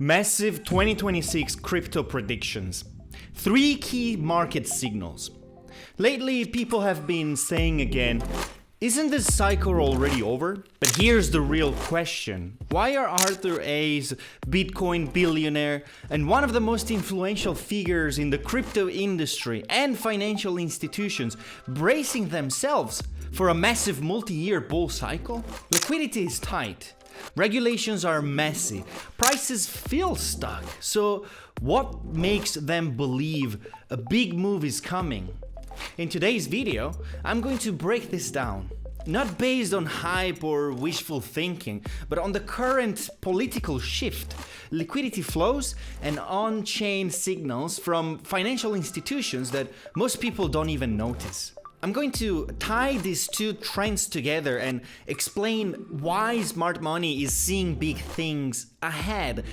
Massive 2026 crypto predictions. 3 key market signals. Lately, people have been saying again, isn't this cycle already over? But here's the real question. Why are Arthur A's Bitcoin billionaire and one of the most influential figures in the crypto industry and financial institutions bracing themselves for a massive multi-year bull cycle? Liquidity is tight. Regulations are messy. Prices feel stuck. So what makes them believe a big move is coming? In today's video, I'm going to break this down. Not based on hype or wishful thinking, but on the current political shift, liquidity flows, and on-chain signals from financial institutions that most people don't even notice. I'm going to tie these two trends together and explain why smart money is seeing big things ahead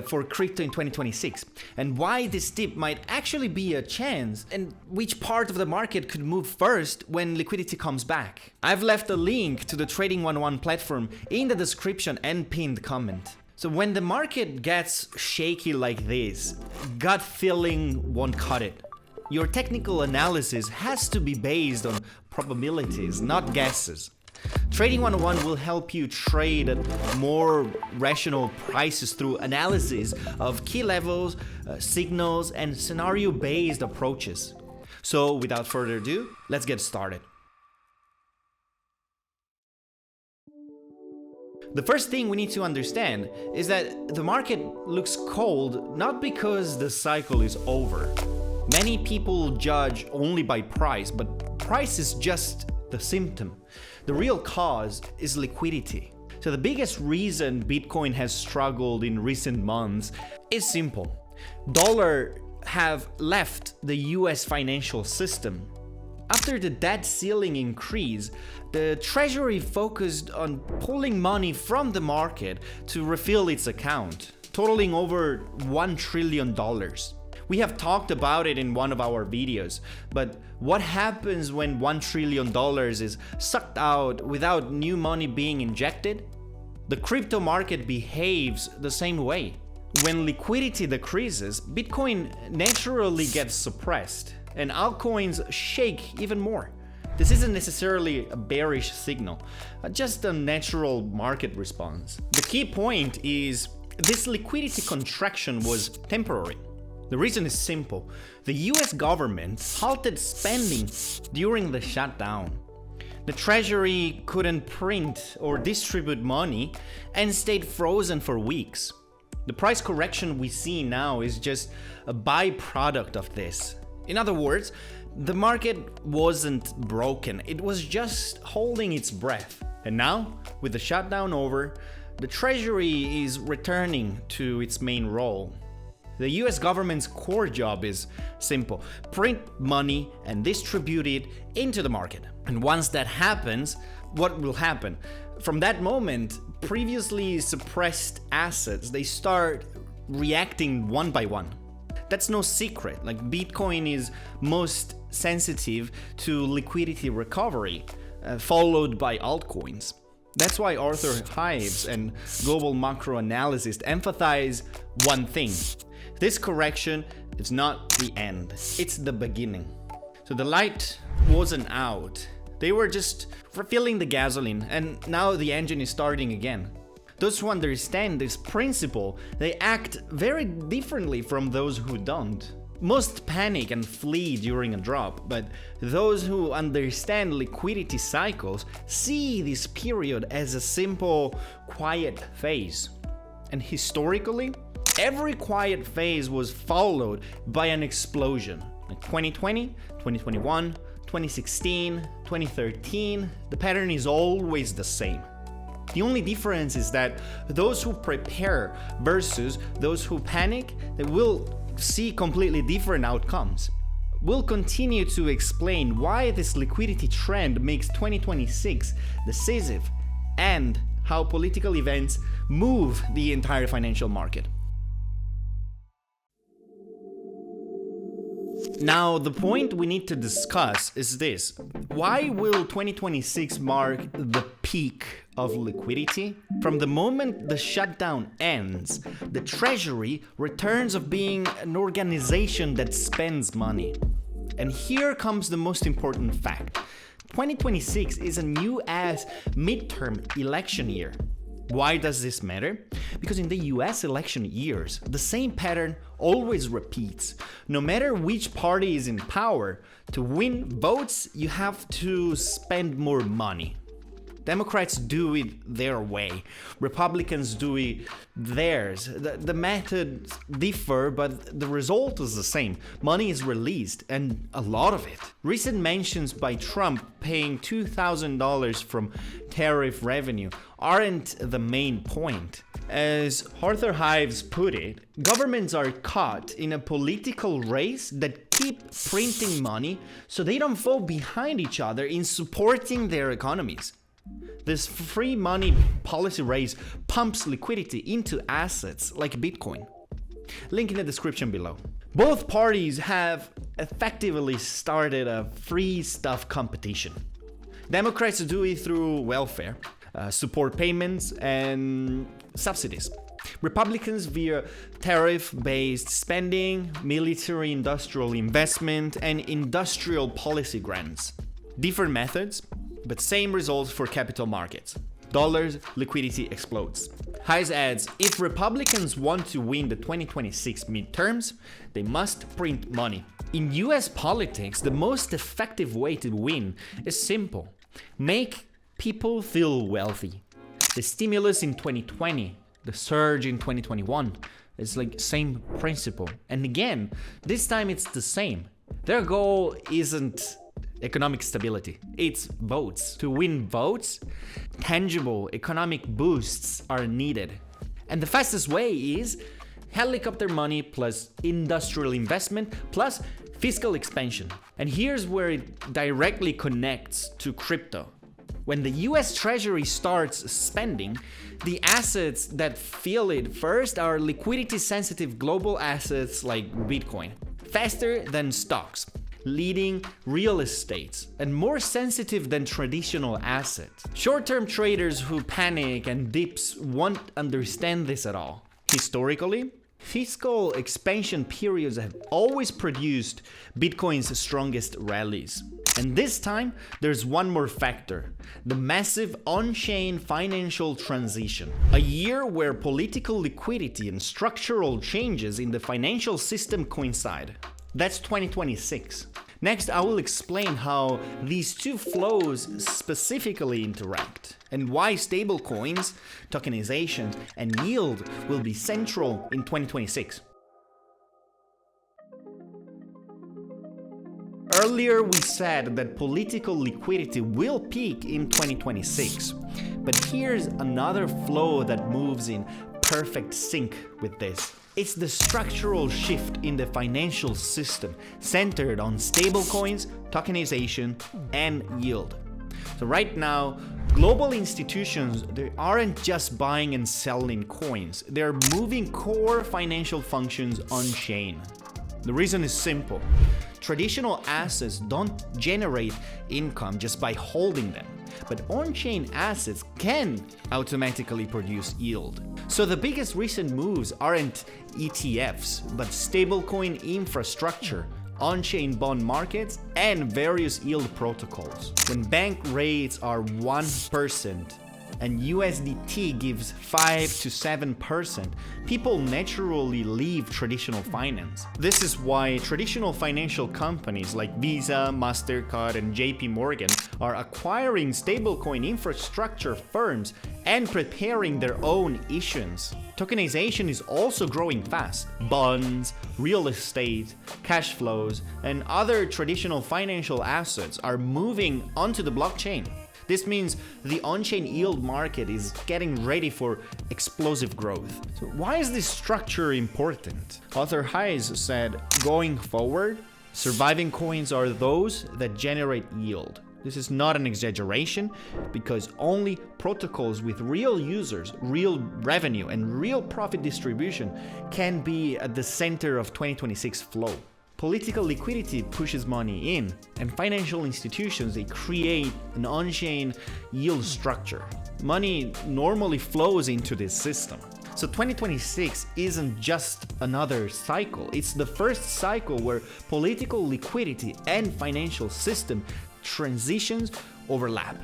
for crypto in 2026, and why this dip might actually be a chance, and which part of the market could move first when liquidity comes back. I've left a link to the Trading 101 platform in the description and pinned comment. So when the market gets shaky like this, gut feeling won't cut it. Your technical analysis has to be based on probabilities, not guesses. Trading 101 will help you trade at more rational prices through analysis of key levels, signals, and scenario-based approaches. So without further ado, let's get started. The first thing we need to understand is that the market looks cold not because the cycle is over. Many people judge only by price, but price is just the symptom. The real cause is liquidity. So the biggest reason Bitcoin has struggled in recent months is simple. Dollar have left the US financial system. After the debt ceiling increase, the Treasury focused on pulling money from the market to refill its account, totaling over $1 trillion. We have talked about it in one of our videos, but what happens when $1 trillion is sucked out without new money being injected? The crypto market behaves the same way. When liquidity decreases, Bitcoin naturally gets suppressed, and altcoins shake even more. This isn't necessarily a bearish signal, just a natural market response. The key point is this liquidity contraction was temporary. The reason is simple. The US government halted spending during the shutdown. The Treasury couldn't print or distribute money and stayed frozen for weeks. The price correction we see now is just a byproduct of this. In other words, the market wasn't broken, it was just holding its breath. And now, with the shutdown over, the Treasury is returning to its main role. The US government's core job is simple: print money and distribute it into the market. And once that happens, what will happen? From that moment, previously suppressed assets, they start reacting one by one. That's no secret. Like, Bitcoin is most sensitive to liquidity recovery, followed by altcoins. That's why Arthur A's and global macro analysts emphasize one thing. This correction is not the end, it's the beginning. So the light wasn't out. They were just refilling the gasoline, and now the engine is starting again. Those who understand this principle, they act very differently from those who don't. Most panic and flee during a drop, but those who understand liquidity cycles see this period as a simple, quiet phase. And historically, every quiet phase was followed by an explosion. Like 2020, 2021, 2016, 2013, the pattern is always the same. The only difference is that those who prepare versus those who panic, they will see completely different outcomes. We'll continue to explain why this liquidity trend makes 2026 decisive and how political events move the entire financial market. Now, the point we need to discuss is this. Why will 2026 mark the peak of liquidity? From the moment the shutdown ends, the Treasury returns of being an organization that spends money. And here comes the most important fact. 2026 is a new-ass midterm election year. Why does this matter? Because in the US election years, the same pattern always repeats. No matter which party is in power, to win votes, you have to spend more money. Democrats do it their way. Republicans do it theirs. The methods differ, but the result is the same. Money is released, and a lot of it. Recent mentions by Trump paying $2,000 from tariff revenue aren't the main point. As Arthur Hives put it, governments are caught in a political race that keep printing money so they don't fall behind each other in supporting their economies. This free money policy race pumps liquidity into assets like Bitcoin. Link in the description below. Both parties have effectively started a free stuff competition. Democrats do it through welfare, support payments, and subsidies. Republicans via tariff-based spending, military-industrial investment, and industrial policy grants. Different methods, but same results for capital markets. Dollars, liquidity explodes. Hayes adds, if Republicans want to win the 2026 midterms, they must print money. In US politics, the most effective way to win is simple. Make people feel wealthy. The stimulus in 2020, the surge in 2021, it's like same principle. And again, this time it's the same. Their goal isn't economic stability, it's votes. To win votes, tangible economic boosts are needed. And the fastest way is helicopter money plus industrial investment plus fiscal expansion. And here's where it directly connects to crypto. When the US Treasury starts spending, the assets that feel it first are liquidity-sensitive global assets like Bitcoin, faster than stocks, leading real estates, and more sensitive than traditional assets. Short-term traders who panic and dips won't understand this at all. Historically, fiscal expansion periods have always produced Bitcoin's strongest rallies. And this time, there's one more factor: the massive on-chain financial transition. A year where political liquidity and structural changes in the financial system coincide. That's 2026. Next, I will explain how these two flows specifically interact and why stablecoins, tokenization, and yield will be central in 2026. Earlier, we said that political liquidity will peak in 2026, but here's another flow that moves in perfect sync with this. It's the structural shift in the financial system centered on stablecoins, tokenization, and yield. So right now, global institutions, they aren't just buying and selling coins, they're moving core financial functions on-chain. The reason is simple. Traditional assets don't generate income just by holding them, but on-chain assets can automatically produce yield. So the biggest recent moves aren't ETFs, but stablecoin infrastructure, on-chain bond markets, and various yield protocols. When bank rates are 1%, and USDT gives 5 to 7%, people naturally leave traditional finance. This is why traditional financial companies like Visa, MasterCard, and JP Morgan are acquiring stablecoin infrastructure firms and preparing their own issuance. Tokenization is also growing fast. Bonds, real estate, cash flows, and other traditional financial assets are moving onto the blockchain. This means the on-chain yield market is getting ready for explosive growth. So why is this structure important? Arthur Hives said, going forward, surviving coins are those that generate yield. This is not an exaggeration, because only protocols with real users, real revenue, and real profit distribution can be at the center of 2026 flow. Political liquidity pushes money in, and financial institutions, they create an on-chain yield structure. Money normally flows into this system. So 2026 isn't just another cycle, it's the first cycle where political liquidity and financial system transitions overlap.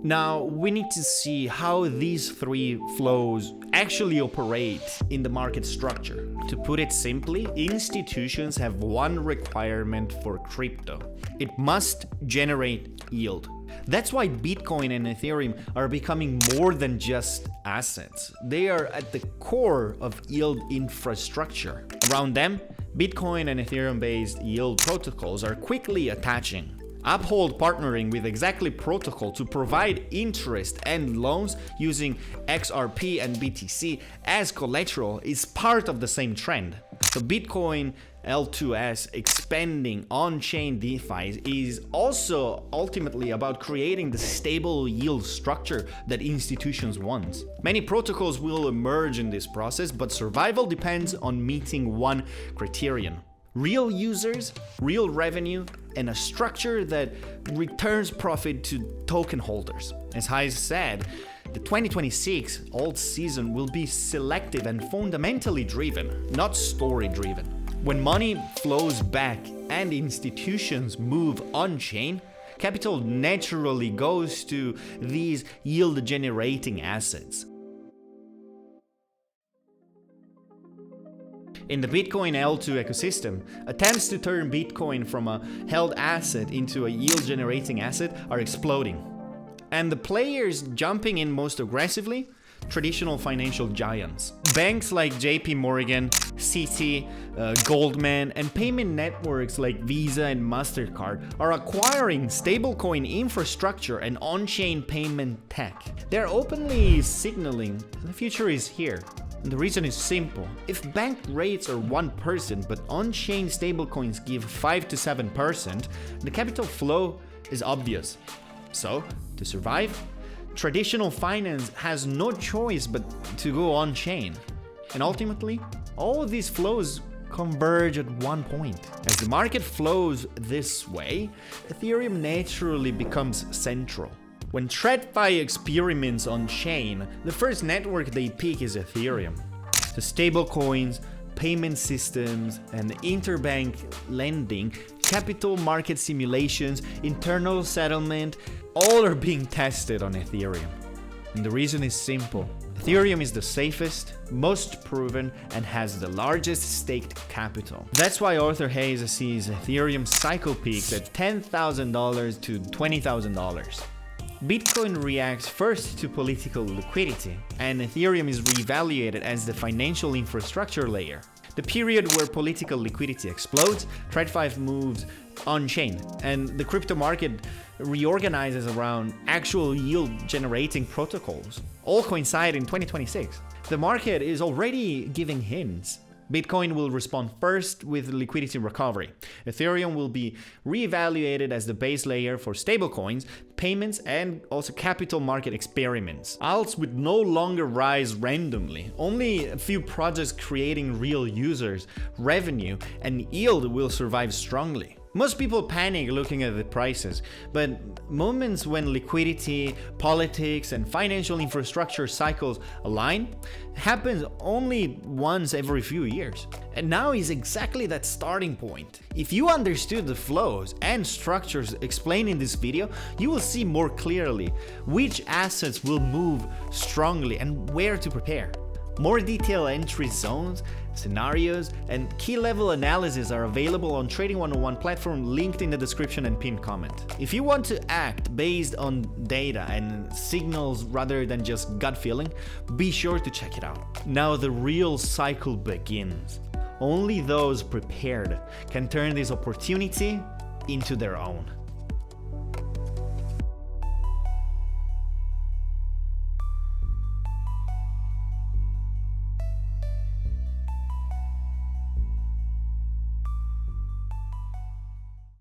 Now, we need to see how these three flows actually operate in the market structure. To put it simply, institutions have one requirement for crypto. It must generate yield. That's why Bitcoin and Ethereum are becoming more than just assets. They are at the core of yield infrastructure. Around them, Bitcoin and Ethereum-based yield protocols are quickly attaching. Uphold partnering with Exactly protocol to provide interest and loans using XRP and BTC as collateral is part of the same trend. So Bitcoin L2S expanding on-chain DeFi is also ultimately about creating the stable yield structure that institutions want. Many protocols will emerge in this process, but survival depends on meeting one criterion: real users, real revenue, and a structure that returns profit to token holders. As Heise said, the 2026 alt season will be selective and fundamentally driven, not story driven. When money flows back and institutions move on-chain, capital naturally goes to these yield-generating assets. In the Bitcoin L2 ecosystem, attempts to turn Bitcoin from a held asset into a yield-generating asset are exploding. And the players jumping in most aggressively? Traditional financial giants. Banks like JP Morgan, Citi, Goldman, and payment networks like Visa and MasterCard are acquiring stablecoin infrastructure and on-chain payment tech. They're openly signaling the future is here. And the reason is simple. If bank rates are 1%, but on-chain stablecoins give 5 to 7%, the capital flow is obvious. So, to survive, traditional finance has no choice but to go on-chain. And ultimately, all these flows converge at one point. As the market flows this way, Ethereum naturally becomes central. When TradFi experiments on-chain, the first network they pick is Ethereum. The stablecoins, payment systems, and interbank lending, capital market simulations, internal settlement, all are being tested on Ethereum. And the reason is simple. Ethereum is the safest, most proven, and has the largest staked capital. That's why Arthur Hayes sees Ethereum cycle peaks at $10,000 to $20,000. Bitcoin reacts first to political liquidity, and Ethereum is reevaluated as the financial infrastructure layer. The period where political liquidity explodes, TradFi moves on-chain, and the crypto market reorganizes around actual yield-generating protocols. All coincide in 2026. The market is already giving hints. Bitcoin will respond first with liquidity recovery. Ethereum will be reevaluated as the base layer for stablecoins, payments, and also capital market experiments. Alts would no longer rise randomly. Only a few projects creating real users, revenue, and yield will survive strongly. Most people panic looking at the prices, but moments when liquidity, politics, and financial infrastructure cycles align happens only once every few years. And now is exactly that starting point. If you understood the flows and structures explained in this video, you will see more clearly which assets will move strongly and where to prepare. More detailed entry zones, scenarios, and key level analysis are available on Trading 101 platform linked in the description and pinned comment. If you want to act based on data and signals rather than just gut feeling, be sure to check it out. Now the real cycle begins. Only those prepared can turn this opportunity into their own.